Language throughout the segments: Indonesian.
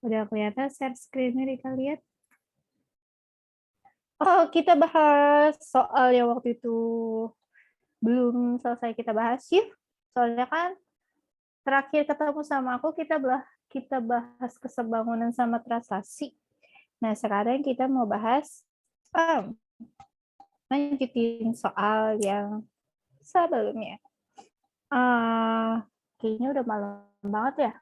Udah kelihatan share screen-nya dikalian? Oh, kita bahas soal yang waktu itu belum selesai kita bahas yuk. Soalnya kan terakhir ketemu sama aku kita bahas kesebangunan sama transaksi. Nah, sekarang kita mau bahas lanjutin soal yang sebelumnya. Kayaknya udah malam banget ya.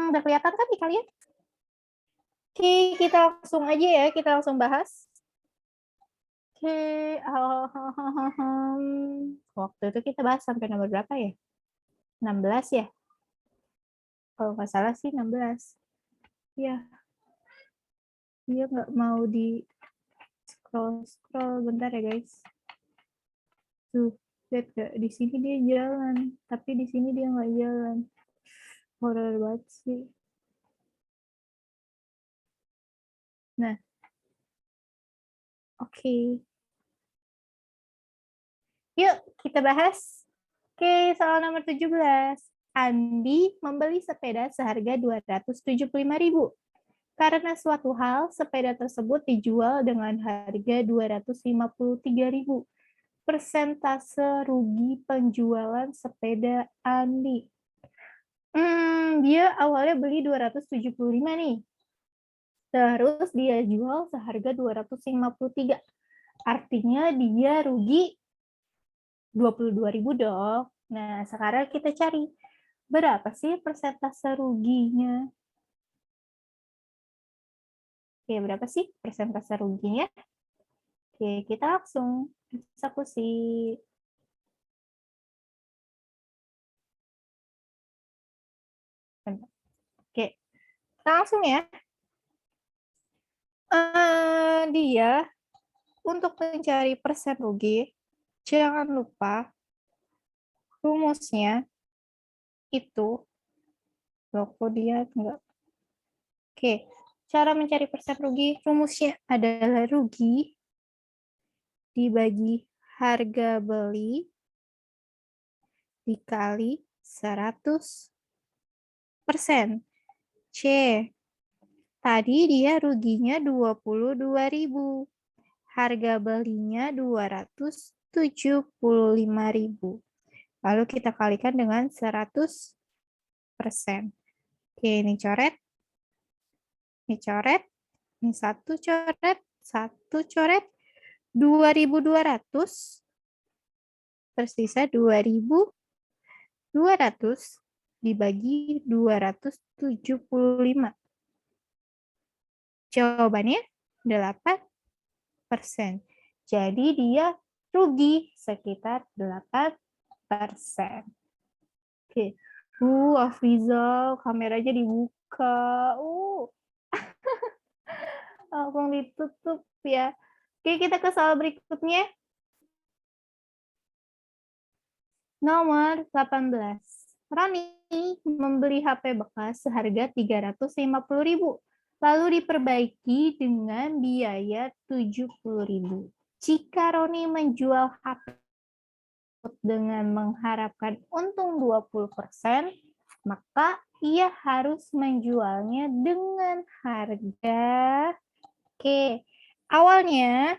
Udah kelihatan kan di kalian? Oke, kita langsung aja ya, kita langsung bahas. Oke, waktu itu kita bahas sampai nomor berapa ya? 16 ya? Kalau nggak salah sih 16. Ya, dia nggak mau di scroll bentar ya guys. Tuh, lihat gak? Di sini dia jalan, tapi di sini dia nggak jalan. Horor banget sih. Nah, oke. Yuk, kita bahas. Oke, soal nomor 17. Andi membeli sepeda seharga 275.000. Karena suatu hal, sepeda tersebut dijual dengan harga 253.000. Persentase rugi penjualan sepeda Andi. Dia awalnya beli 275 nih. Terus dia jual seharga 253. Artinya dia rugi 22.000 dong. Nah, sekarang kita cari berapa sih persentase ruginya? Oke, berapa sih persentase ruginya? Oke, kita langsung eksekusi. Oke, langsung ya. Dia untuk mencari persen rugi, jangan lupa rumusnya itu loko dia enggak. Oke, cara mencari persen rugi, rumusnya adalah rugi dibagi harga beli dikali 100%. C. Tadi dia ruginya 22.000. Harga belinya 275.000. Lalu kita kalikan dengan 100%. Oke, ini coret. Ini coret. Ini satu coret. 2.200. Tersisa 2.200 dibagi 275. Jawabannya 8%. Jadi dia rugi sekitar 8%. Oke. Afrizal, kameranya dibuka. Langsung ditutup ya. Oke, kita ke soal berikutnya. Nomor 18. Roni membeli HP bekas seharga 350.000. Lalu diperbaiki dengan biaya 70.000. Jika Roni menjual HP dengan mengharapkan untung 20%, maka ia harus menjualnya dengan harga awalnya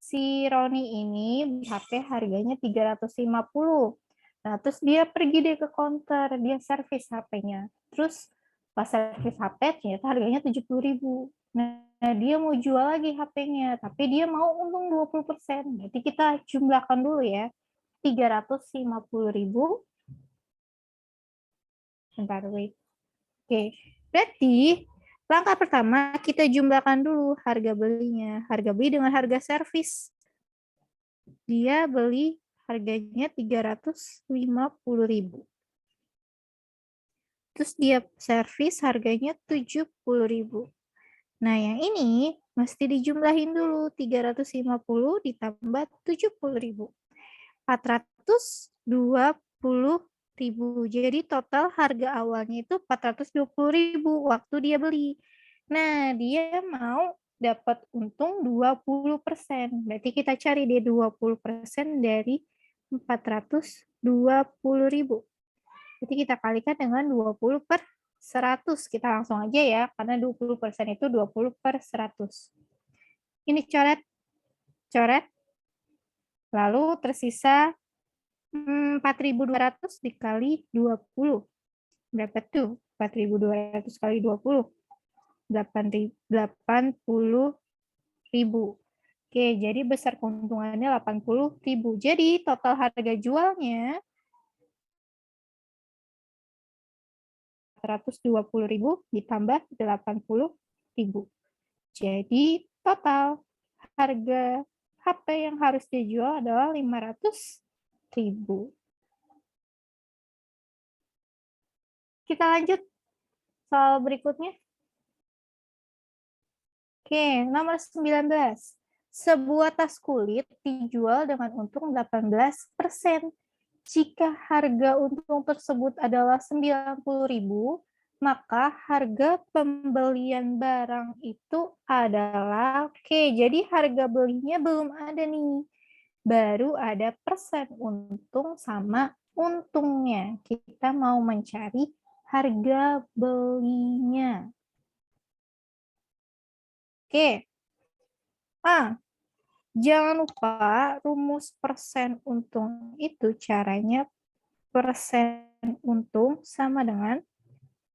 si Roni ini HP harganya 350. Nah, terus dia pergi deh ke counter, dia servis HP-nya. Terus pas servis HP ternyata harganya 70.000. Nah, dia mau jual lagi HP-nya, tapi dia mau untung 20%. Berarti kita jumlahkan dulu ya. 350.000. Bentar, wait. Oke. Berarti langkah pertama kita jumlahkan dulu harga belinya. Harga beli dengan harga servis. Dia beli harganya 350.000. Terus dia servis harganya 70.000. Nah, yang ini mesti dijumlahin dulu. 350 ditambah 70.000. 420.000. Jadi total harga awalnya itu 420.000 waktu dia beli. Nah, dia mau dapat untung 20%. Berarti kita cari dia 20% dari 420.000. 20.000. Jadi kita kalikan dengan 20 per 100. Kita langsung aja ya, karena 20% itu 20 per 100. Ini coret, coret. Lalu tersisa 4.200 dikali 20. Berapa tuh? 4.200 kali 20. 80.000. Oke, jadi besar keuntungannya 80.000. Jadi total harga jualnya 120.000 ditambah 80.000. Jadi total harga HP yang harus dijual adalah 500.000. Kita lanjut soal berikutnya. Oke, nomor 19. Sebuah tas kulit dijual dengan untung 18%. Jika harga untung tersebut adalah 90.000, maka harga pembelian barang itu adalah, oke, jadi harga belinya belum ada nih. Baru ada persen untung sama untungnya. Kita mau mencari harga belinya. Oke. Jangan lupa rumus persen untung itu caranya persen untung sama dengan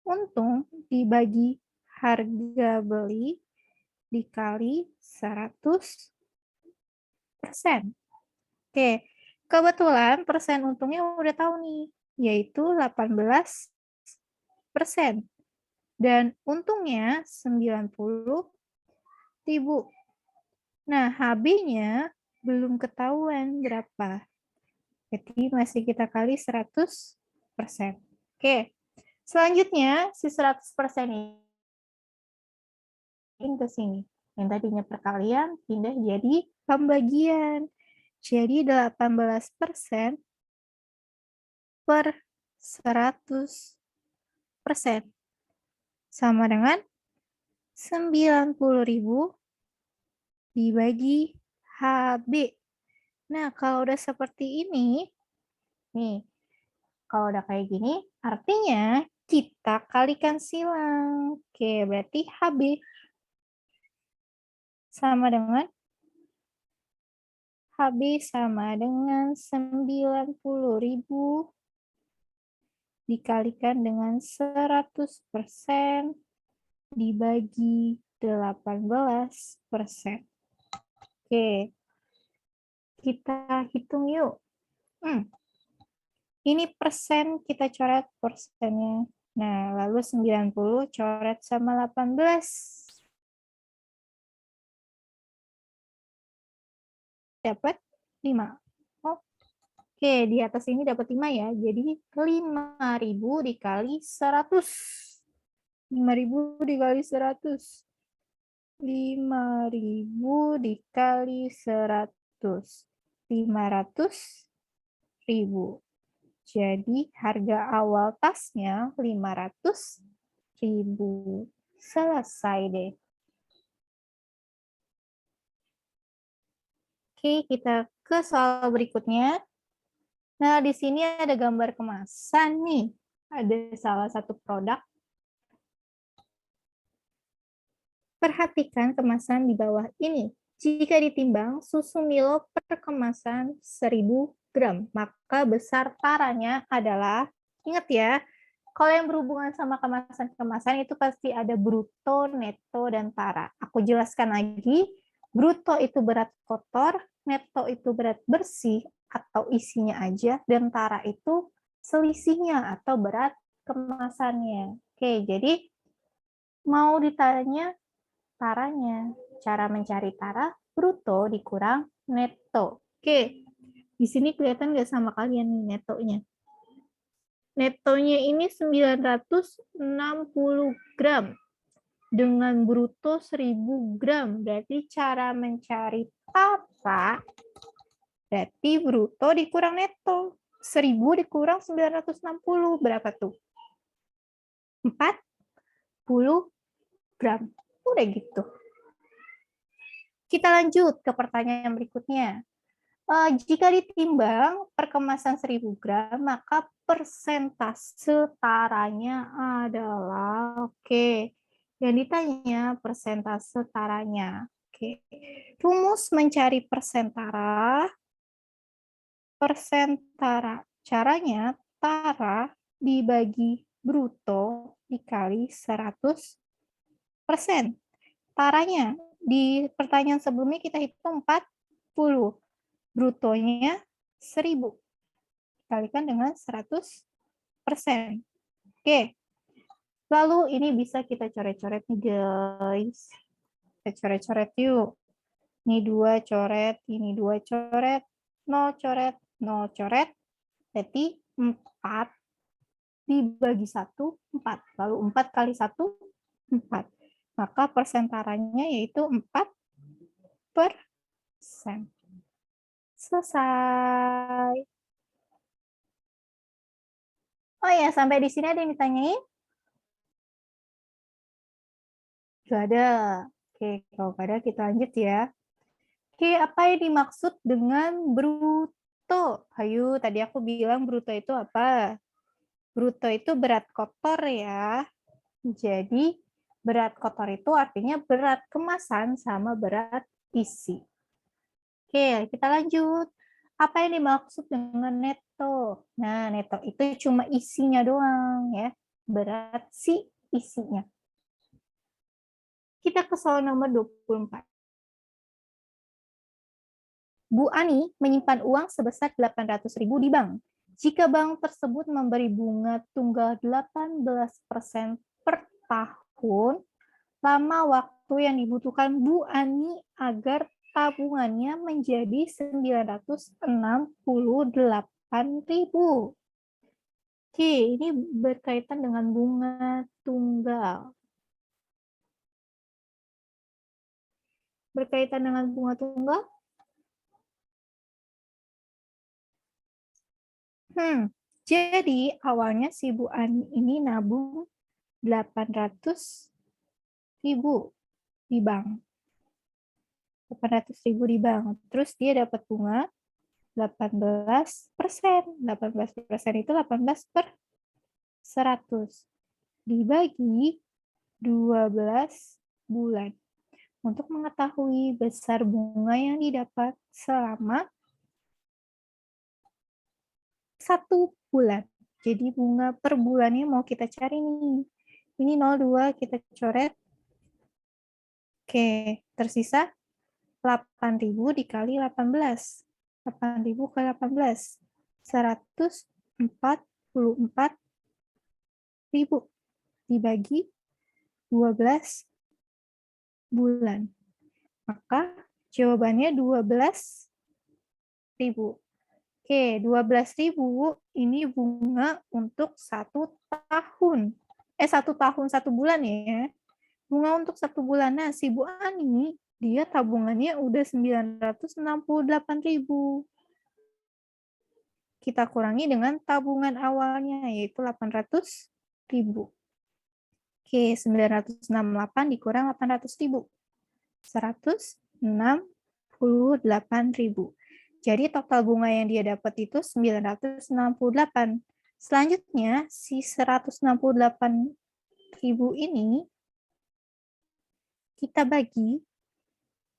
untung dibagi harga beli dikali 100%. Oke, kebetulan persen untungnya udah tahu nih, yaitu 18%. Dan untungnya 90.000. Nah, HB-nya belum ketahuan berapa. Jadi masih kita kali 100%. Oke, selanjutnya si 100% ini ke sini. Yang tadinya perkalian pindah jadi pembagian. Jadi 18% per 100% sama dengan 90.000 dibagi HB. Nah, kalau udah seperti ini, nih, kalau udah kayak gini, artinya kita kalikan silang. Oke, berarti HB sama dengan 90.000 dikalikan dengan 100% dibagi 18%. Oke, kita hitung yuk. Ini persen kita coret persennya. Nah, lalu 90 coret sama 18. Dapat 5. Oke, di atas ini dapat 5 ya. Jadi 5.000 dikali 100. 5.000 dikali 100. 5.000 dikali 100. 500.000. Jadi harga awal tasnya 500.000. Selesai deh. Oke, kita ke soal berikutnya. Nah, di sini ada gambar kemasan nih. Ada salah satu produk. Perhatikan kemasan di bawah ini. Jika ditimbang susu Milo per kemasan 1.000 gram, maka besar taranya adalah, ingat ya, kalau yang berhubungan sama kemasan-kemasan itu pasti ada bruto, neto, dan tara. Aku jelaskan lagi, bruto itu berat kotor, neto itu berat bersih atau isinya aja, dan tara itu selisihnya atau berat kemasannya. Oke, jadi mau ditanya taranya. Cara mencari tara, bruto dikurang neto. Oke, di sini kelihatan nggak sama kalian nih netonya? Netonya ini 960 gram. Dengan bruto 1.000 gram. Berarti cara mencari tara, berarti bruto dikurang neto. 1.000 dikurang 960. Berapa tuh? 40 gram. Udah gitu. Kita lanjut ke pertanyaan berikutnya. Jika ditimbang per kemasan 1000 gram, maka persentase taranya adalah, oke, yang ditanya persentase taranya. Oke, rumus mencari persentara, caranya tara dibagi bruto dikali 100%. Taranya, di pertanyaan sebelumnya kita hitung 40. Brutonya 1000. Dikalikan dengan 100%. Oke. Lalu ini bisa kita coret-coret nih guys. Kita coret-coret yuk. Ini 2 coret, ini 2 coret, 0 coret, 0 coret. Berarti 4 dibagi 1, 4. Lalu 4 kali 1, 4. Maka persentaranya yaitu 4%. Selesai. Oh ya, sampai di sini ada yang ditanyain? Gak ada. Oke, kalau pada kita lanjut ya. Oke, apa yang dimaksud dengan bruto? Ayo, tadi aku bilang bruto itu apa? Bruto itu berat kotor ya. Jadi, berat kotor itu artinya berat kemasan sama berat isi. Oke, kita lanjut. Apa yang dimaksud dengan neto? Nah, neto itu cuma isinya doang ya. Berat si isinya. Kita ke soal nomor 24. Bu Ani menyimpan uang sebesar 800.000 di bank. Jika bank tersebut memberi bunga tunggal 18% per tahun, lama waktu yang dibutuhkan Bu Ani agar tabungannya menjadi 968.000. Oke, ini berkaitan dengan bunga tunggal. Berkaitan dengan bunga tunggal? Jadi awalnya si Bu Ani ini nabung 800.000 di bank. 800.000 di bank. Terus dia dapat bunga 18%. 18% itu 18 per 100. Dibagi 12 bulan. Untuk mengetahui besar bunga yang didapat selama 1 bulan. Jadi bunga per bulannya mau kita cari nih. Ini 0,2 kita coret. Oke, tersisa 8.000 dikali 18. 8.000 kali 18. 144.000 dibagi 12 bulan. Maka jawabannya 12.000. Oke, 12.000 ini bunga untuk 1 tahun. 1 tahun 1 bulan ya. Bunga untuk 1 bulan. Nah, si Bu Ani, dia tabungannya udah 968.000. Kita kurangi dengan tabungan awalnya, yaitu 800.000. Oke, 968 dikurang 800.000. 168.000. Jadi total bunga yang dia dapat itu 968. Selanjutnya, si 168.000 ini kita bagi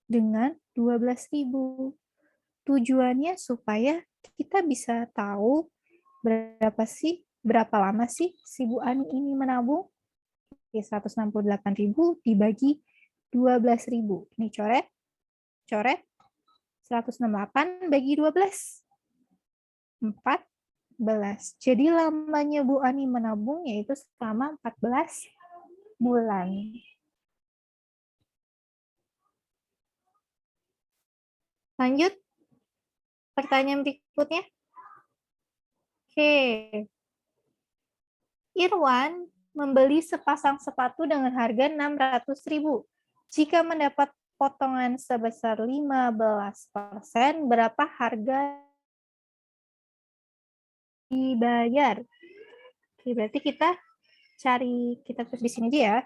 dengan 12.000. Tujuannya supaya kita bisa tahu berapa lama sih si Bu Ani ini menabung. 168.000 dibagi 12.000. Ini coret. 168 bagi 12. 14. Jadi lamanya Bu Ani menabung yaitu selama 14 bulan. Lanjut. Pertanyaan berikutnya. Oke. Irwan membeli sepasang sepatu dengan harga 600.000. Jika mendapat potongan sebesar 15%, berapa harga dibayar? Oke, berarti kita tulis di sini aja ya.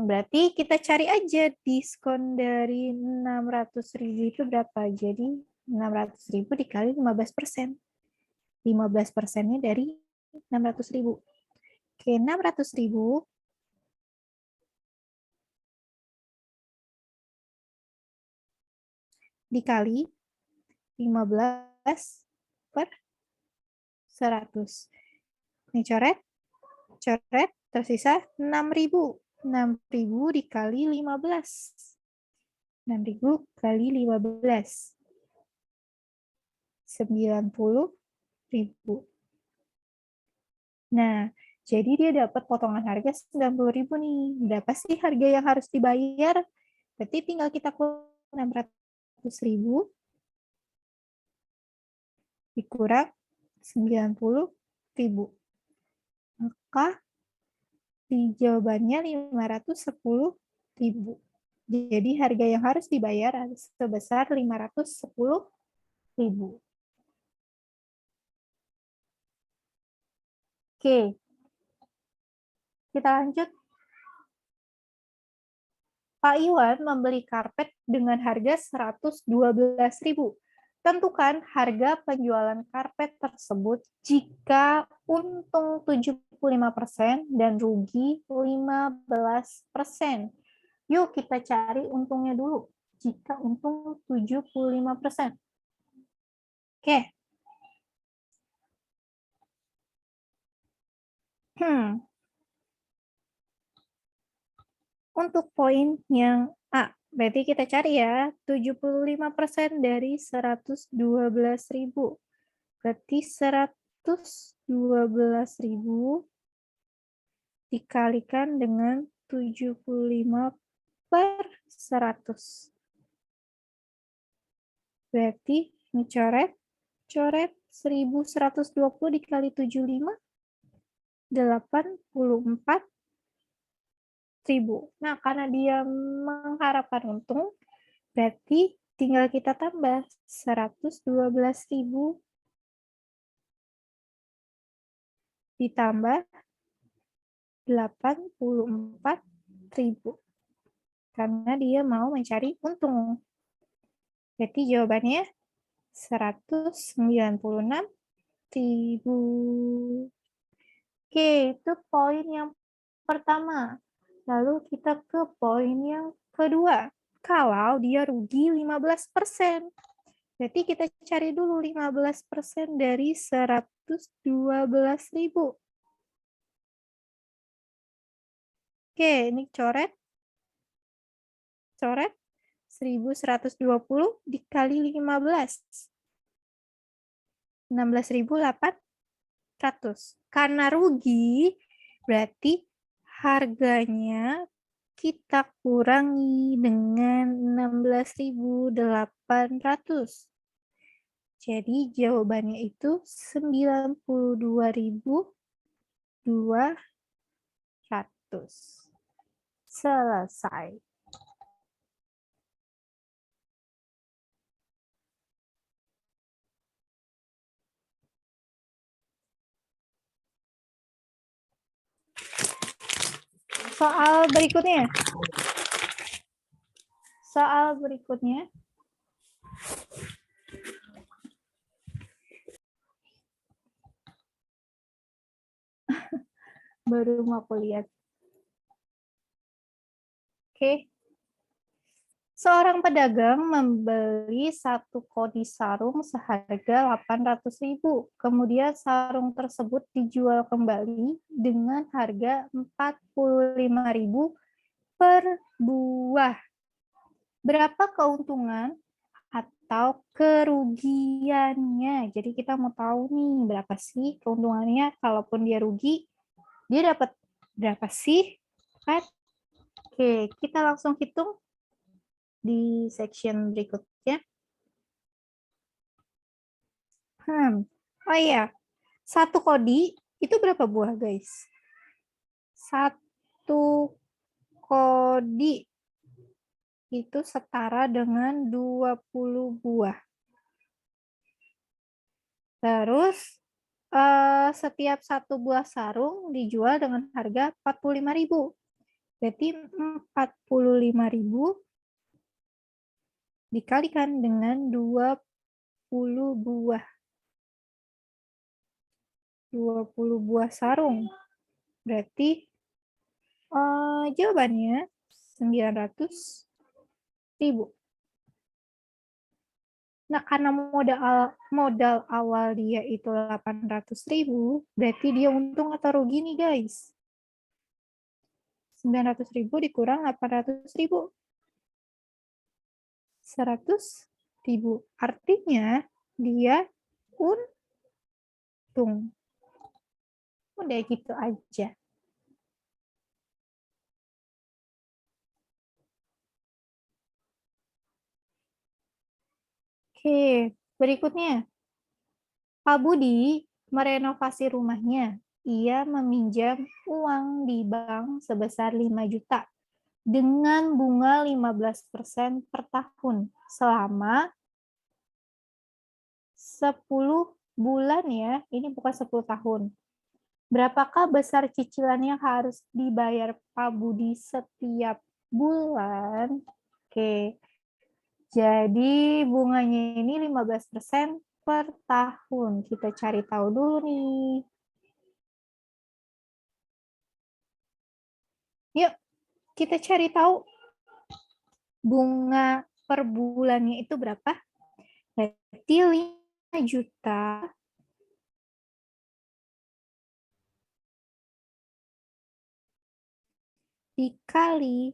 Berarti kita cari aja diskon dari 600.000 itu berapa. Jadi 600.000 dikali 15%. 15%-nya dari 600.000. Oke, 600.000 dikali 15 per 100. Ini coret, tersisa 6.000. 6.000 dikali 15. 6.000 kali 15. 90.000. Nah, jadi dia dapat potongan harga 90.000 nih. Berapa sih harga yang harus dibayar? Berarti tinggal kita kurang 600.000 dikurang 90.000. Maka di jawabannya 510.000. Jadi harga yang harus dibayar sebesar 510.000. Oke, kita lanjut. Pak Iwan membeli karpet dengan harga 112.000. Tentukan harga penjualan karpet tersebut jika untung 75% dan rugi 15%. Yuk kita cari untungnya dulu. Jika untung 75%. Oke. Untuk poin yang A, berarti kita cari ya, 75% dari 112.000. Berarti 112.000 dikalikan dengan 75 per 100. Berarti ini coret 1.120 dikali 75, 84.000. Nah, karena dia mengharapkan untung, berarti tinggal kita tambah 112.000 ditambah 84.000. Karena dia mau mencari untung. Berarti jawabannya 196.000. Oke, itu poin yang pertama. Lalu kita ke poin yang kedua. Kalau dia rugi 15%. Berarti kita cari dulu 15% dari 112.000. Oke, ini coret 1.120 dikali 15. 16.800. Karena rugi, berarti harganya kita kurangi dengan 16.800. Jadi jawabannya itu 92.200. Selesai. Soal berikutnya. Baru mau aku lihat. Oke. Seorang pedagang membeli satu kodi sarung seharga 800.000. Kemudian sarung tersebut dijual kembali dengan harga 45.000 per buah. Berapa keuntungan atau kerugiannya? Jadi kita mau tahu nih berapa sih keuntungannya. Kalaupun dia rugi, dia dapat berapa sih? Oke, kita langsung hitung di section berikutnya. Oh iya, satu kodi itu berapa buah, guys? Satu kodi itu setara dengan 20 buah. Terus setiap satu buah sarung dijual dengan harga 45.000. Berarti 45.000 dikalikan dengan 20 buah. 20 buah sarung. Berarti jawabannya 900.000. Nah, karena modal awal dia itu 800.000, berarti dia untung atau rugi nih, guys. 900.000 dikurang 800.000. 100.000. Artinya dia untung. Udah gitu aja. Oke, berikutnya. Pak Budi merenovasi rumahnya. Ia meminjam uang di bank sebesar 5 juta dengan bunga 15% per tahun selama 10 bulan ya. Ini bukan 10 tahun. Berapakah besar cicilan yang harus dibayar Pak Budi setiap bulan? Oke. Jadi bunganya ini 15% per tahun. Kita cari tahu dulu nih. Yuk, kita cari tahu bunga per bulannya itu berapa? Berarti 5 juta dikali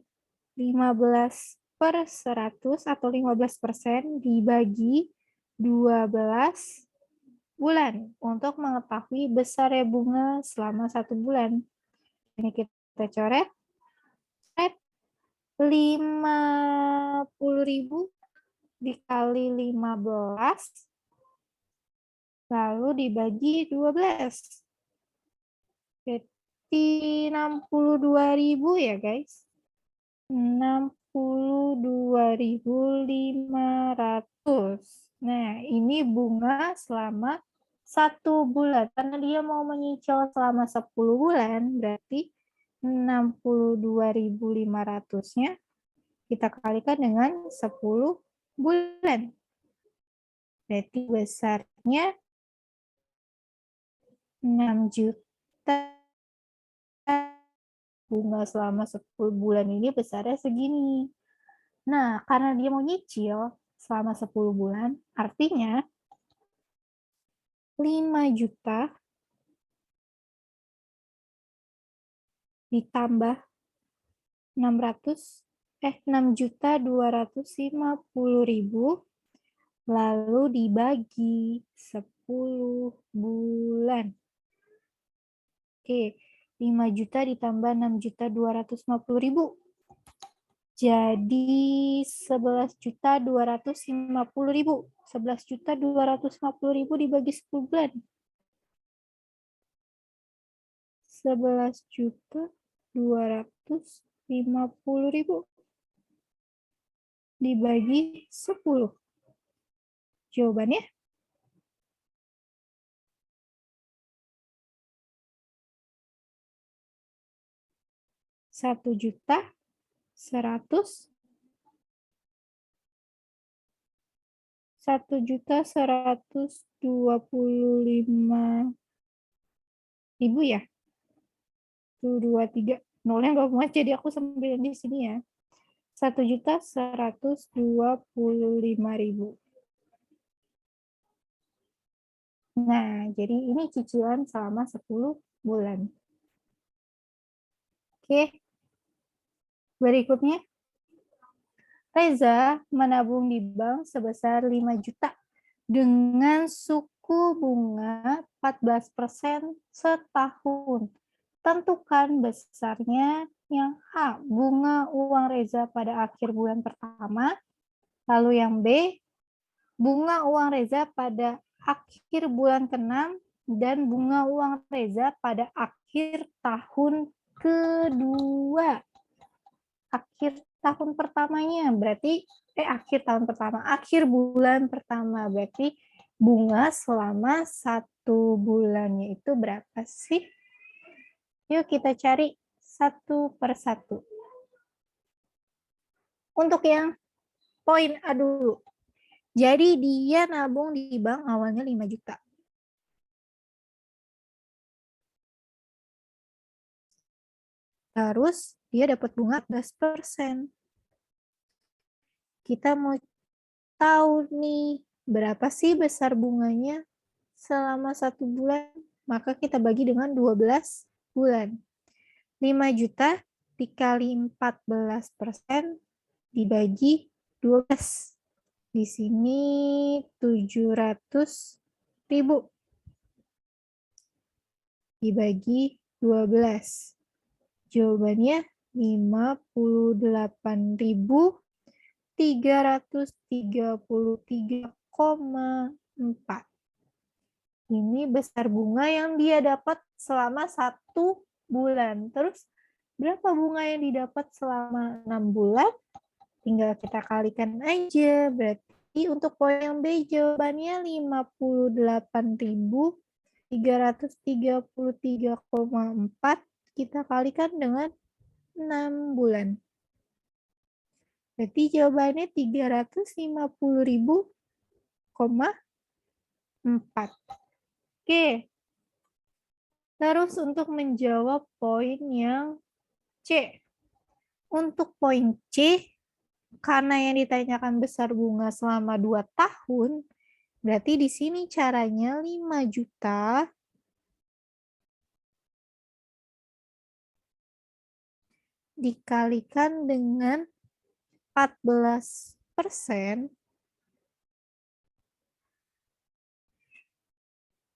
15 per 100 atau 15% dibagi 12 bulan untuk mengetahui besarnya bunga selama 1 bulan. Ini kita coret. 50.000 dikali 15 lalu dibagi 12. Berarti 62.000 ya, guys. 62.500. Nah, ini bunga selama 1 bulan. Karena dia mau menyicil selama 10 bulan, berarti 62.500-nya kita kalikan dengan 10 bulan. Berarti besarnya 6 juta. Bunga selama 10 bulan ini besarnya segini. Nah, karena dia mau nyicil selama 10 bulan, artinya 5 juta ditambah 6.250.000 lalu dibagi 10 bulan. Oke, 5 juta ditambah 6.250.000. Jadi 11.250.000. 11.250.000 dibagi 10 bulan. 11.250.000 dibagi 10. Jawabannya 1.125.000 ya. 1, 2, 3. Nolnya nggak muat, jadi aku sambil di sini ya. 1.125.000. Nah, jadi ini cicilan selama 10 bulan. Oke. Berikutnya, Reza menabung di bank sebesar 5 juta dengan suku bunga 14% setahun. Tentukan besarnya yang A, bunga uang Reza pada akhir bulan pertama, lalu yang B, bunga uang Reza pada akhir bulan ke-6, dan bunga uang Reza pada akhir tahun kedua. Akhir tahun pertamanya berarti akhir tahun pertama, akhir bulan pertama berarti bunga selama 1 bulannya itu berapa sih? Yuk kita cari satu per satu. Untuk yang poin A dulu. Jadi dia nabung di bank awalnya 5 juta. Terus dia dapat bunga 14%. Kita mau tahu nih berapa sih besar bunganya selama 1 bulan. Maka kita bagi dengan 12 bulan. 5 juta dikali 14% dibagi 12. Di sini 700.000 dibagi 12. Jawabannya 58.333,4. Ini besar bunga yang dia dapat selama 1 bulan. Terus berapa bunga yang didapat selama 6 bulan? Tinggal kita kalikan aja. Berarti untuk poin yang B jawabannya 58.333,4 kita kalikan dengan 6 bulan. Berarti jawabannya 350.000,4. Oke. Terus untuk menjawab poin yang C. Untuk poin C, karena yang ditanyakan besar bunga selama 2 tahun, berarti di sini caranya 5 juta dikalikan dengan 14%.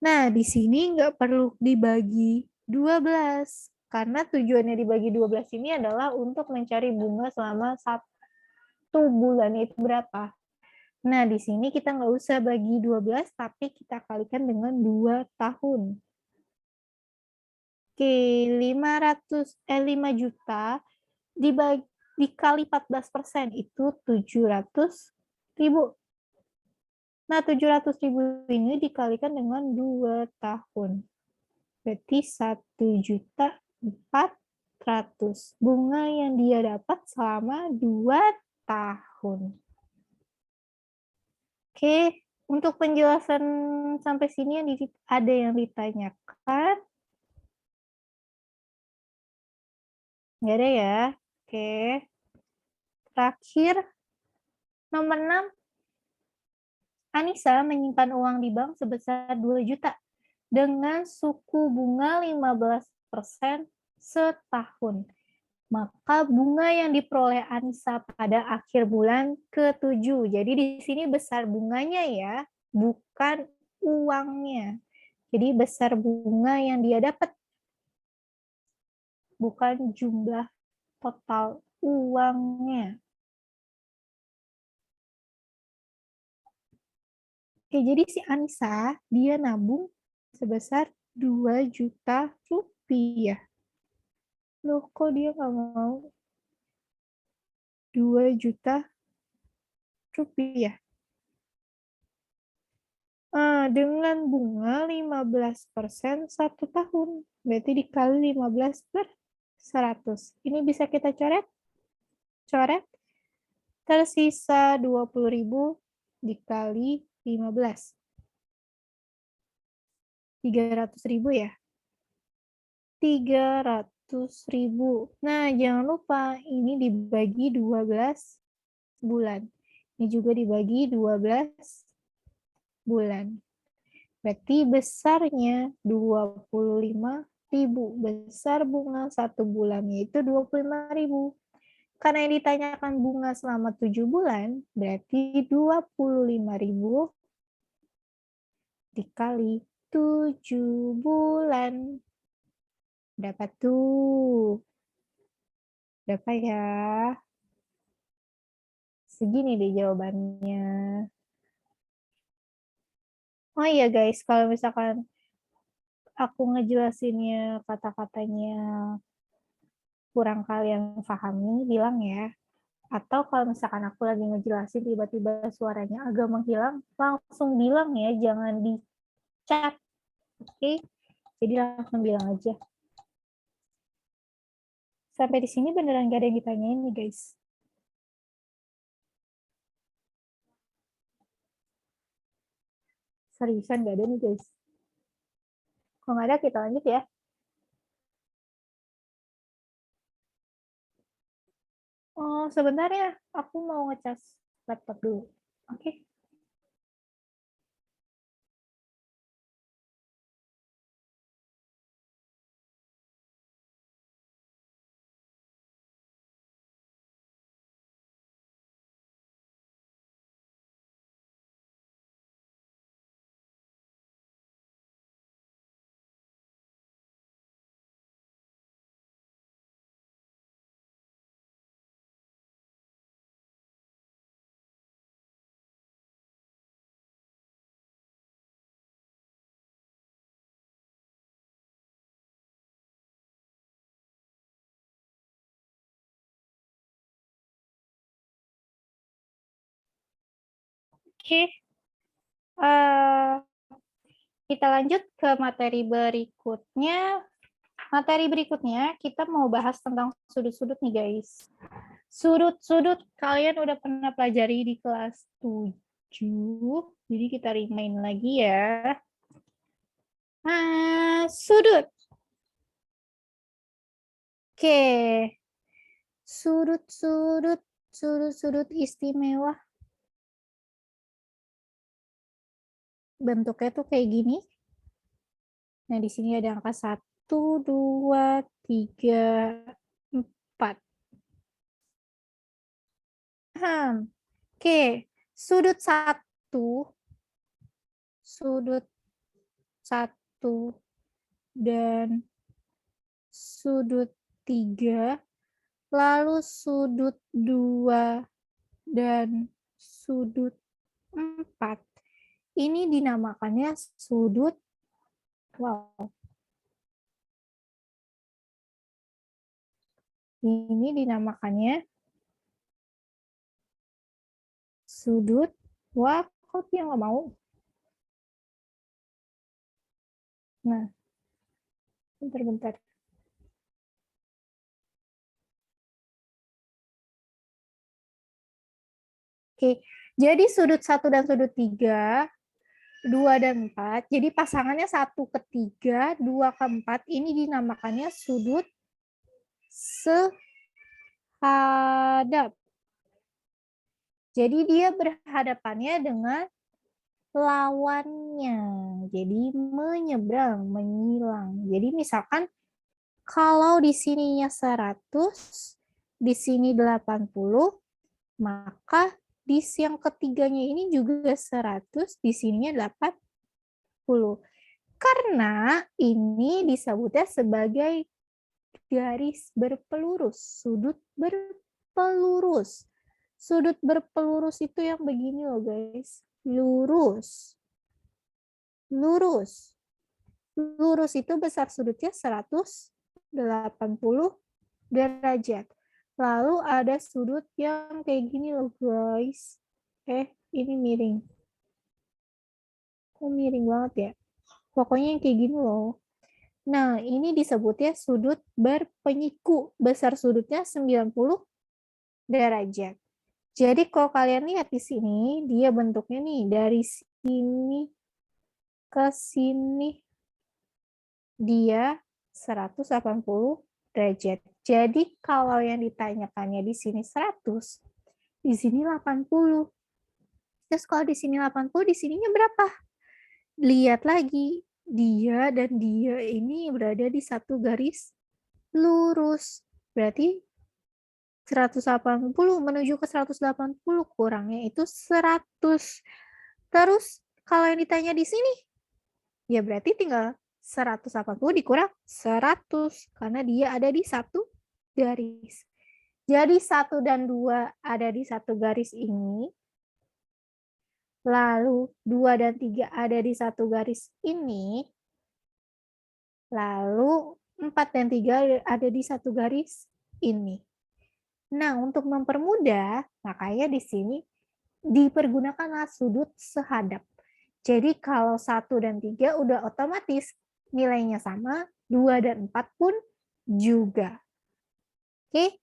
Nah, di sini nggak perlu dibagi 12. Karena tujuannya dibagi 12 ini adalah untuk mencari bunga selama 1 bulan, itu berapa. Nah, di sini kita nggak usah bagi 12, tapi kita kalikan dengan 2 tahun. Oke, 5 juta dikali 14% itu 700.000. Nah, 700.000 ini dikalikan dengan 2 tahun. Berarti 1.400.000. Bunga yang dia dapat selama 2 tahun. Oke, untuk penjelasan sampai sini ada yang ditanyakan? Nggak ada ya? Oke. Terakhir, nomor 6. Anissa menyimpan uang di bank sebesar 2 juta dengan suku bunga 15% setahun. Maka bunga yang diperoleh Anissa pada akhir bulan ke-7. Jadi di sini besar bunganya ya, bukan uangnya. Jadi besar bunga yang dia dapat, bukan jumlah total uangnya. Oke, jadi si Anissa, dia nabung sebesar 2 juta rupiah. Loh, kok dia nggak mau 2 juta rupiah? Dengan bunga 15% 1 tahun. Berarti dikali 15 per 100. Ini bisa kita coret? Coret. Tersisa 20.000 dikali 15. 300.000 ya? 300.000. Nah, jangan lupa ini dibagi 12 bulan. Ini juga dibagi 12 bulan. Berarti besarnya 25.000. Besar bunga 1 bulan yaitu 25.000. Karena yang ditanyakan bunga selama 7 bulan, berarti 25.000 dikali 7 bulan. Berapa tuh? Berapa ya? Segini deh jawabannya. Oh iya guys, kalau misalkan aku ngejelasinnya kata-katanya kurang kalian pahami, bilang ya. Atau kalau misalkan aku lagi ngejelasin tiba-tiba suaranya agak menghilang, langsung bilang ya, jangan di chat. Oke? Jadi langsung bilang aja. Sampai di sini beneran gak ada yang ditanyain nih guys. Seriusan nggak ada nih guys. Kalau nggak ada kita lanjut ya. Oh sebentar ya, aku mau ngecas laptop dulu. Oke. Oke. Kita lanjut ke materi berikutnya. Materi berikutnya kita mau bahas tentang sudut-sudut nih guys. Sudut-sudut kalian udah pernah pelajari di kelas 7. Jadi kita remind lagi ya. Nah, sudut. Oke. Sudut-sudut, sudut-sudut istimewa. Bentuknya tuh kayak gini. Nah, di sini ada angka 1, 2, 3, 4. Oke, sudut 1, sudut 1, dan sudut 3, lalu sudut 2, dan sudut 4. Ini dinamakannya sudut, wow. Ini dinamakannya sudut, wah, kok dia nggak mau? Nah, bentar-bentar. Oke, jadi sudut 1 dan sudut 3, 2 dan 4, jadi pasangannya 1 ke 3, 2 ke 4, ini dinamakannya sudut sehadap. Jadi dia berhadapannya dengan lawannya. Jadi menyeberang, menyilang. Jadi misalkan kalau di sininya 100, di sini 80, maka di yang ketiganya ini juga 100, di sininya 80. Karena ini disebutnya sebagai garis berpelurus, sudut berpelurus. Sudut berpelurus itu yang begini loh guys, lurus. Lurus. Lurus itu besar sudutnya 180 derajat. Lalu ada sudut yang kayak gini loh guys. Ini miring. Kok miring banget ya? Pokoknya yang kayak gini loh. Nah, ini disebutnya sudut berpenyiku. Besar sudutnya 90 derajat. Jadi kalau kalian lihat di sini, dia bentuknya nih dari sini ke sini. Dia 180 derajat. Jadi kalau yang ditanyakannya di sini 100, di sini 80. Terus kalau di sini 80, di sininya berapa? Lihat lagi, dia dan dia ini berada di satu garis lurus. Berarti 180 menuju ke 180, kurangnya itu 100. Terus kalau yang ditanya di sini, ya berarti tinggal 180 dikurang 100 karena dia ada di satu garis. Jadi 1 dan 2 ada di satu garis ini. Lalu 2 dan 3 ada di satu garis ini. Lalu 4 dan 3 ada di satu garis ini. Nah, untuk mempermudah, makanya di sini dipergunakanlah sudut sehadap. Jadi kalau 1 dan 3 udah otomatis nilainya sama, 2 dan 4 pun juga. Oke.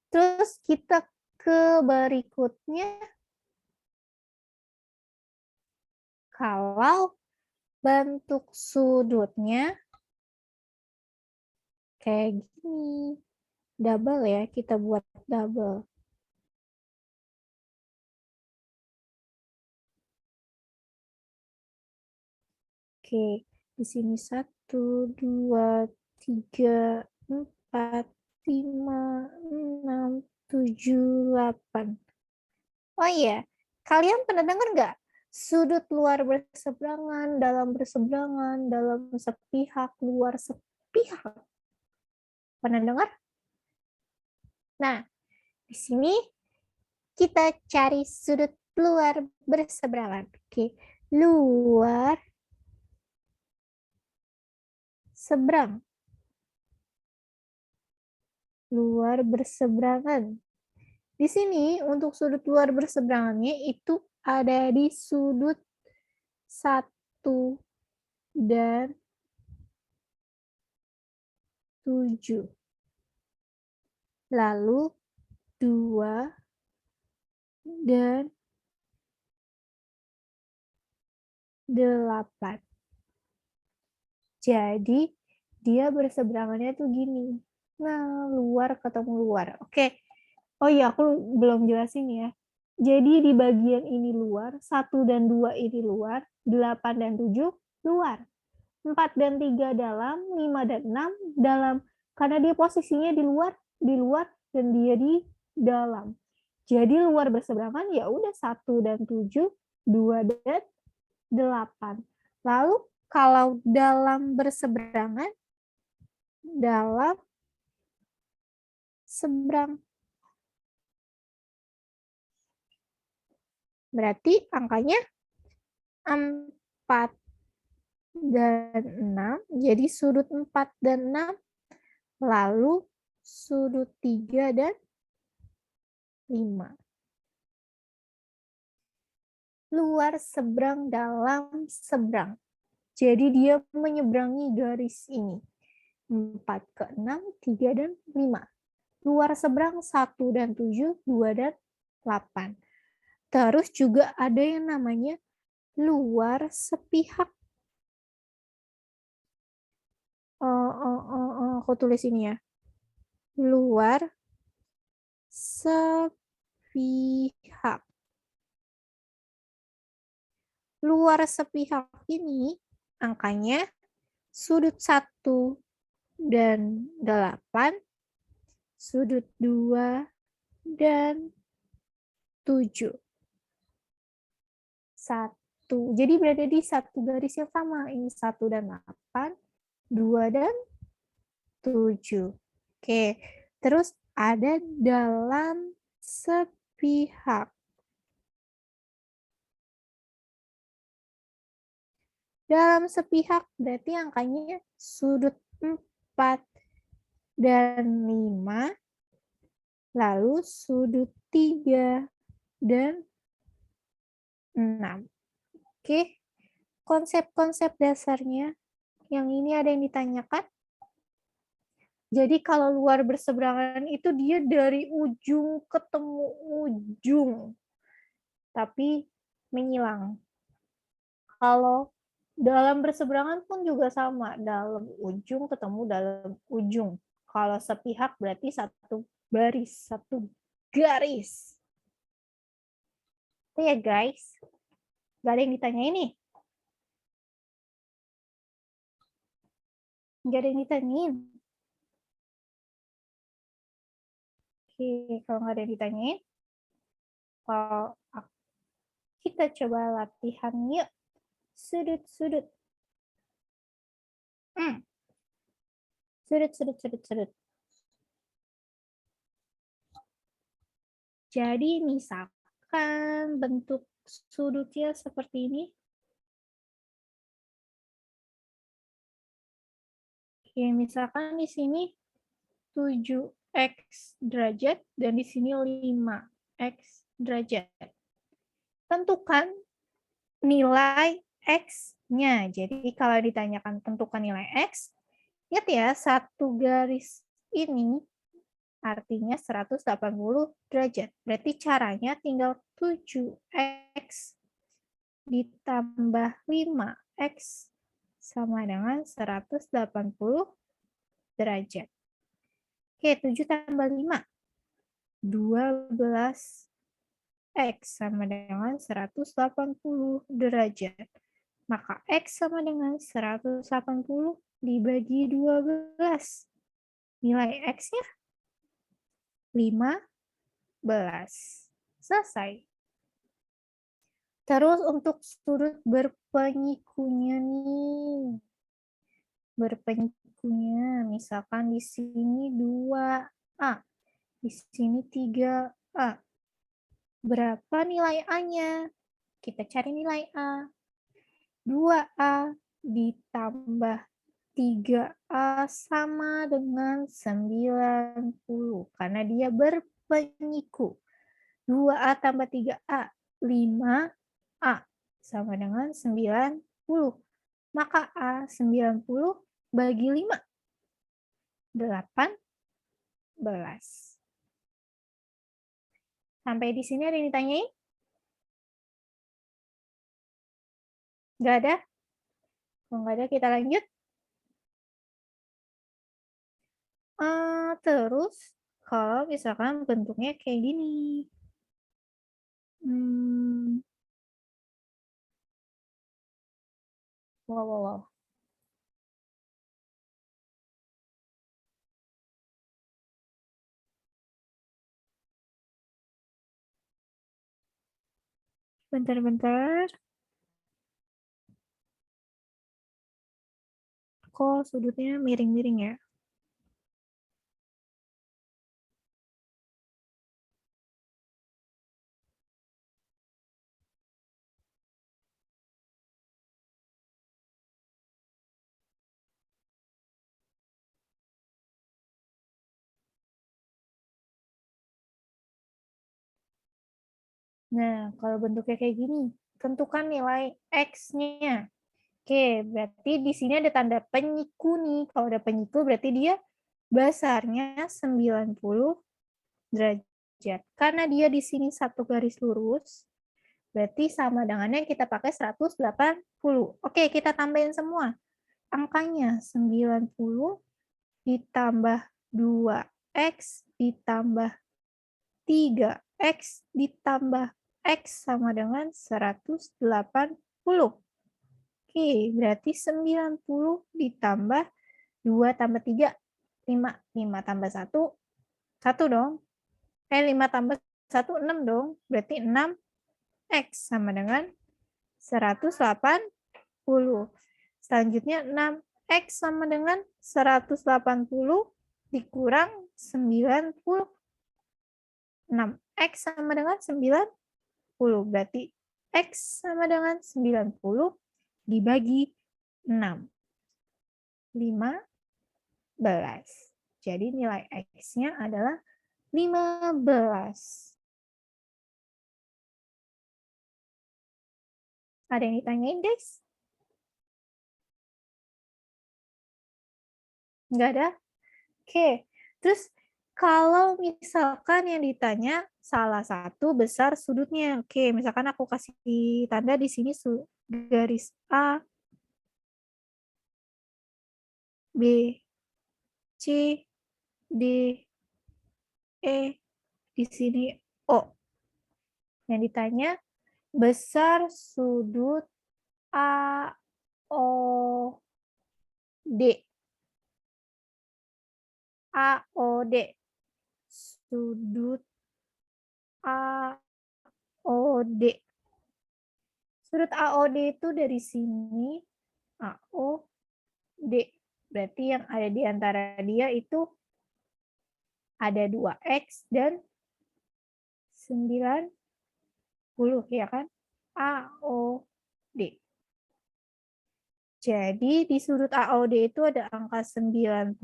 Terus kita ke berikutnya. kalau bentuk sudutnya kayak gini. Double ya, kita buat double. Oke, di sini 1, 2, 3, 4, 5, 6, 7, 8. Oh iya, kalian pernah dengar nggak? Sudut luar berseberangan, dalam sepihak, luar sepihak. Pernah dengar? Nah, di sini kita cari sudut luar berseberangan. Oke, luar seberang. Luar berseberangan. Di sini untuk sudut luar berseberangannya itu ada di sudut 1 dan 7. Lalu 2 dan 8. Jadi dia berseberangannya tuh gini. Nah, luar ketemu luar. Oke. Oh iya, aku belum jelasin ya. Jadi di bagian ini luar, 1 dan 2 ini luar, 8 dan 7 luar. 4 dan 3 dalam, 5 dan 6 dalam. Karena dia posisinya di luar, dan dia di dalam. Jadi luar berseberangan ya udah 1 dan 7, 2 dan 8. Lalu kalau dalam berseberangan, dalam seberang. Berarti angkanya 4 dan 6. Jadi sudut 4 dan 6. Lalu sudut 3 dan 5. Luar seberang, dalam seberang. Jadi dia menyeberangi garis ini. 4 ke 6, 3 dan 5. Luar seberang 1 dan 7, 2 dan 8. Terus juga ada yang namanya luar sepihak. Aku tulis ini ya. Luar sepihak. Luar sepihak ini angkanya sudut 1 dan 8, sudut 2 dan 7. 1. Jadi berada di satu garis yang sama. Ini 1 dan 8, 2 dan 7. Oke, terus ada dalam sepihak. Dalam sepihak berarti angkanya sudut 4 dan 5, lalu sudut 3 dan 6. Oke, konsep-konsep dasarnya. Yang ini ada yang ditanyakan? Jadi kalau luar berseberangan itu dia dari ujung ketemu ujung, tapi menyilang. Kalau dalam berseberangan pun juga sama, dalam ujung ketemu dalam ujung. Kalau sepihak berarti satu baris, satu garis. Itu ya guys. Gak ada yang ditanya ini. Gak ada yang ditanyain. Oke, kalau nggak ada yang ditanyain, kalau kita coba latihan yuk. Sudut-sudut. Sudut. Jadi misalkan bentuk sudutnya seperti ini. Oke, misalkan di sini 7x derajat dan di sini 5x derajat. Tentukan nilai x-nya. Jadi kalau ditanyakan tentukan nilai x, ingat ya, satu garis ini artinya 180 derajat. Berarti caranya tinggal 7x ditambah 5X sama dengan 180 derajat. Oke, 7 tambah 5. 12X sama dengan 180 derajat. Maka X sama dengan 180 dibagi 12. Nilai X-nya 15. Selesai. Terus untuk sudut berpenyikunya nih. Berpenyikunya, misalkan di sini 2A, di sini 3A. Berapa nilai A-nya? Kita cari nilai A. 2A ditambah 3A sama dengan 90, karena dia berpenyiku. 2A tambah 3A, 5A sama dengan 90. Maka A 90 bagi 5, 18. Sampai di sini ada yang ditanyain? Nggak ada? Kalau nggak ada, kita lanjut. Terus, kalau misalkan bentuknya kayak gini. Wow. Bentar. Kok sudutnya miring-miring ya? Nah, kalau bentuknya kayak gini, tentukan nilai X-nya. Oke, berarti di sini ada tanda penyiku nih. Kalau ada penyiku berarti dia besarnya 90 derajat. Karena dia di sini satu garis lurus, berarti sama dengannya kita pakai 180. Oke, kita tambahin semua. Angkanya 90 ditambah 2X ditambah 3X ditambah X sama dengan 180. Oke, berarti 90 ditambah 2 tambah 3, 5. 5 tambah 1, 1 dong. 5 tambah 1, 6 dong. Berarti 6X sama dengan 180. Selanjutnya 6X sama dengan 180 dikurang 90. 6X sama dengan 90. Berarti X sama dengan 90 dibagi 6. 15. Jadi nilai X-nya adalah 15. Ada yang ditanyain, guys? Nggak ada? Oke. Terus kalau misalkan yang ditanya salah satu besar sudutnya. Oke, misalkan aku kasih tanda di sini garis A, B, C, D, E, di sini O. Yang ditanya besar sudut AOD. AOD. Sudut AOD. Sudut AOD itu dari sini AOD. Berarti yang ada di antara dia itu ada 2X dan 90, ya kan? AOD. Jadi di sudut AOD itu ada angka 90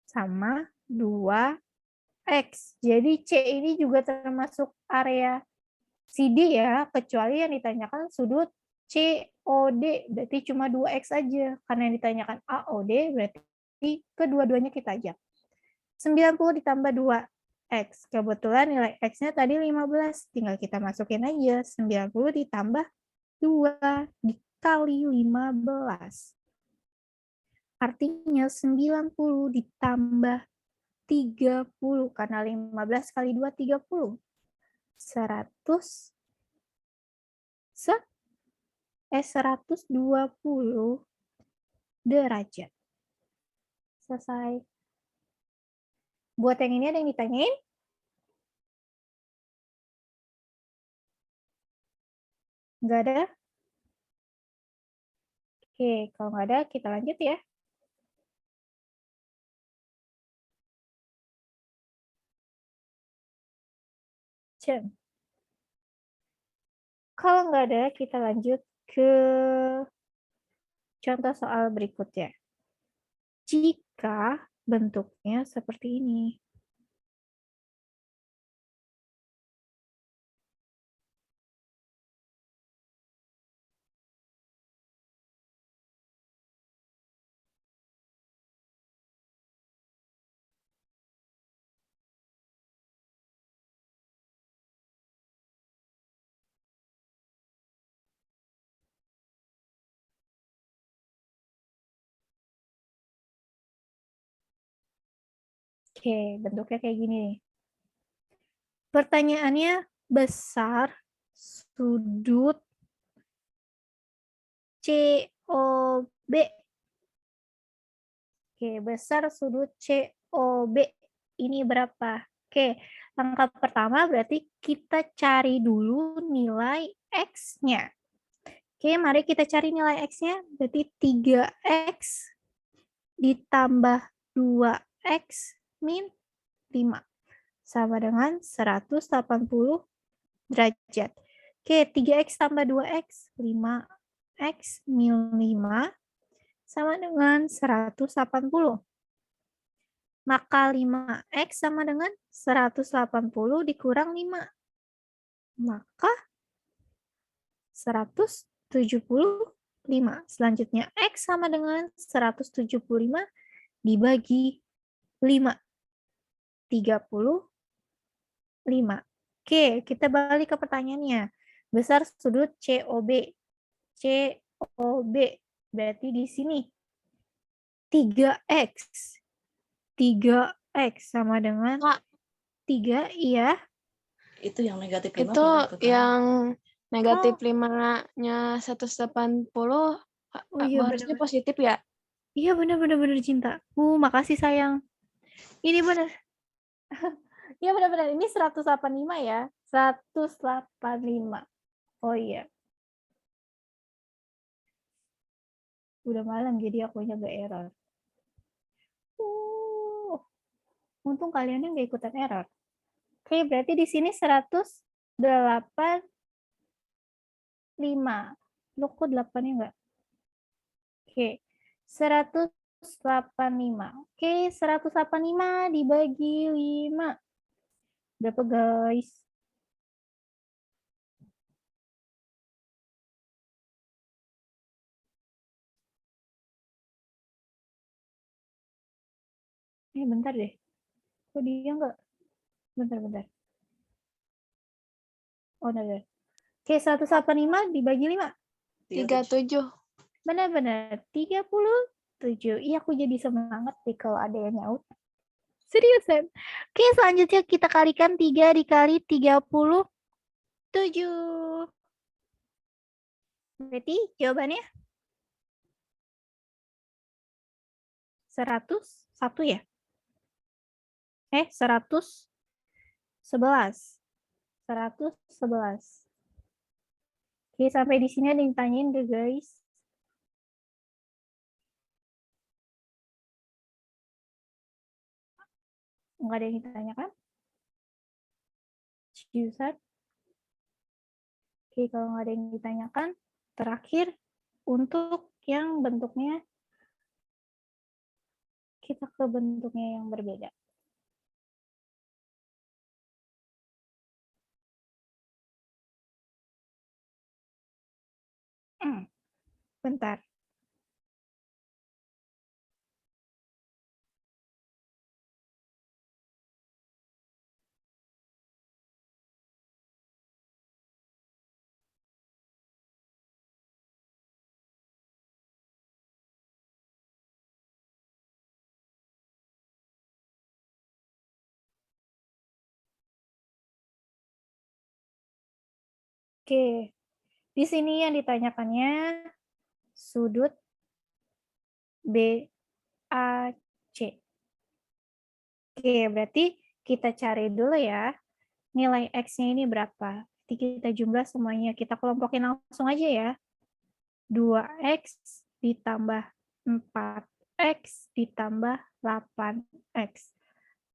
sama 2X. Jadi C ini juga termasuk area CD ya, kecuali yang ditanyakan sudut COD, berarti cuma 2X aja. Karena yang ditanyakan AOD, berarti kedua-duanya kita ajak. 90 ditambah 2X. Kebetulan nilai X-nya tadi 15, tinggal kita masukin aja. 90 ditambah 2 dikali 15. Artinya 90 ditambah 30, karena 15 kali 2, 30. 120 derajat. Selesai. Buat yang ini ada yang ditanyain? Nggak ada? Oke, kalau nggak ada, kita lanjut ya. Kalau nggak ada, kita lanjut ke contoh soal berikutnya. Jika bentuknya seperti ini. Oke, bentuknya kayak gini nih. Pertanyaannya, besar sudut COB. Oke, besar sudut COB ini berapa? Oke, langkah pertama berarti kita cari dulu nilai X-nya. Oke, mari kita cari nilai X-nya. Berarti 3X ditambah 2X min 5. Sama dengan 180 derajat. Oke, 3X tambah 2X, 5X min 5 sama dengan 180. Maka 5X sama dengan 180 dikurang 5. Maka 175. Selanjutnya X sama dengan 175 dibagi 5. 35. Oke, kita balik ke pertanyaannya. Besar sudut COB. COB. Berarti di sini 3X. 3X sama dengan 3, iya. Itu yang negatif 5. Itu yang negatif 5-nya 180 Oh iya, harusnya benar. positif ya? Iya, benar Cinta. Makasih sayang. Ini benar. Iya benar-benar. Ini 185 ya. 185. Oh iya. Udah malam jadi akunya gak error. Untung kaliannya nggak ikutan error. Oke, berarti di sini 185. Lo kok 8-nya nggak? Oke, 185. Oke, 185 dibagi 5. Berapa guys? Bentar deh. Kok dia nggak? Bentar. Oh, udah. Oke, 185 dibagi 5. 37. Benar-benar 37. Iya, aku jadi semangat deh kalau ada yang nyaut. Seriusan. Oke, selanjutnya kita kalikan 3 dikali 37. Berarti jawabannya 101 ya? 111. 111. Oke, sampai di sini ada yang tanyain deh, guys. Nggak ada yang ditanyakan? Seriusan? Oke, kalau nggak ada yang ditanyakan, terakhir untuk yang bentuknya, kita ke bentuknya yang berbeda. Bentar. Oke. Di sini yang ditanyakannya sudut BAC. Oke, berarti kita cari dulu ya. Nilai X-nya ini berapa? Jadi kita jumlah semuanya. Kita kelompokin langsung aja ya. 2X ditambah 4X ditambah 8X.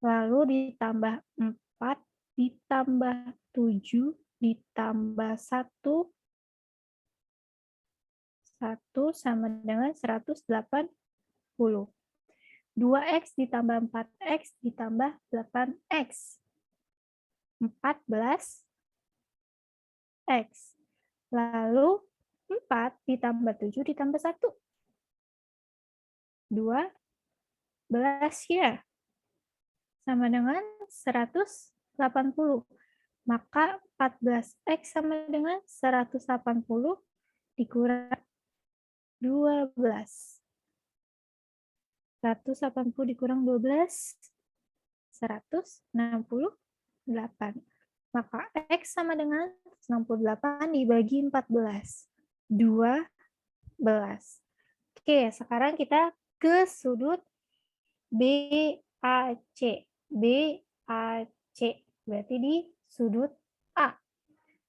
Lalu ditambah 4 ditambah 7 ditambah 1. 1 sama dengan 180. 2X ditambah 4X ditambah 8X. 14X. Lalu 4 ditambah 7 ditambah 1. 12 ya. Sama dengan 180. Maka 14X sama dengan 180 dikurang 12. 180 dikurang 12, 168. Maka X sama dengan 68 dibagi 14. 12. Oke, sekarang kita ke sudut BAC. BAC. Berarti di sudut A.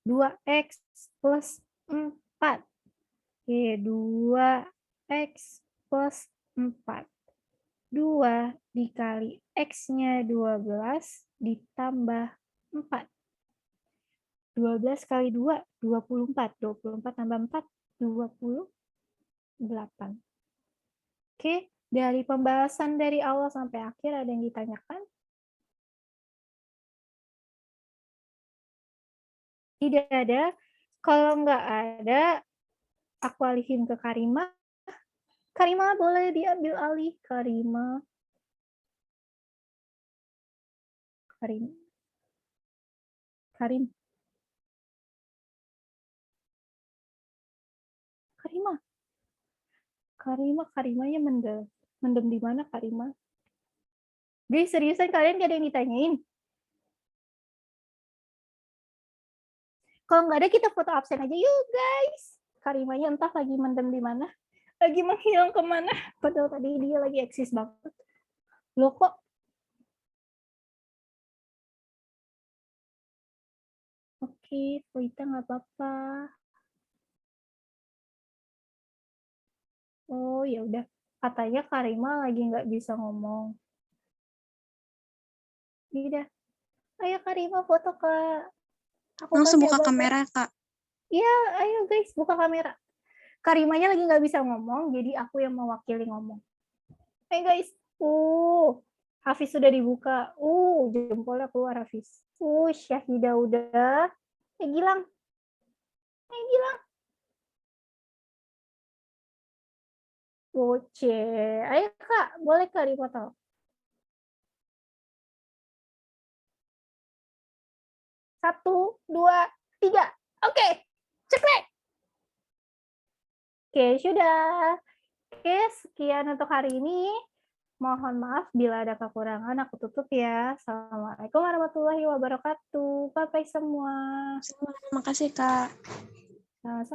2X plus 4. Oke, 2X plus 4. 2 dikali X-nya 12 ditambah 4. 12 kali 2, 24. 24 tambah 4, 28. Oke, dari pembahasan dari awal sampai akhir ada yang ditanyakan? Tidak ada. Kalau nggak ada, aku alihin ke Karima. Karima boleh diambil alih. Karima. Karim. Karimanya mendem di mana Karima? Guys, seriusan kalian gak ada yang ditanyain? Kalau nggak ada, kita foto absen aja yuk guys. Karimanya entah lagi mendem di mana, lagi menghilang kemana. Padahal tadi dia lagi eksis banget. Loh kok? Oke, Vita nggak apa-apa. Oh ya udah, katanya Karima lagi nggak bisa ngomong. Tidak. Ayo Karima foto ke. Aku Langsung kasih buka abang. kamera, Kak. Iya, ayo guys, buka kamera. Karimanya lagi nggak bisa ngomong, jadi aku yang mewakili ngomong. Ayo guys. Hafiz sudah dibuka. Jempolnya keluar Hafiz. Syahidah udah. Gilang. Gilang. Oce. Ayo Kak, boleh Kak dipoto? Satu, dua, tiga. Oke, ceklek. Oke, sudah. Oke, sekian untuk hari ini. Mohon maaf bila ada kekurangan, aku tutup ya. Assalamualaikum warahmatullahi wabarakatuh. Bye-bye semua. Terima kasih, Kak. Sama-sama.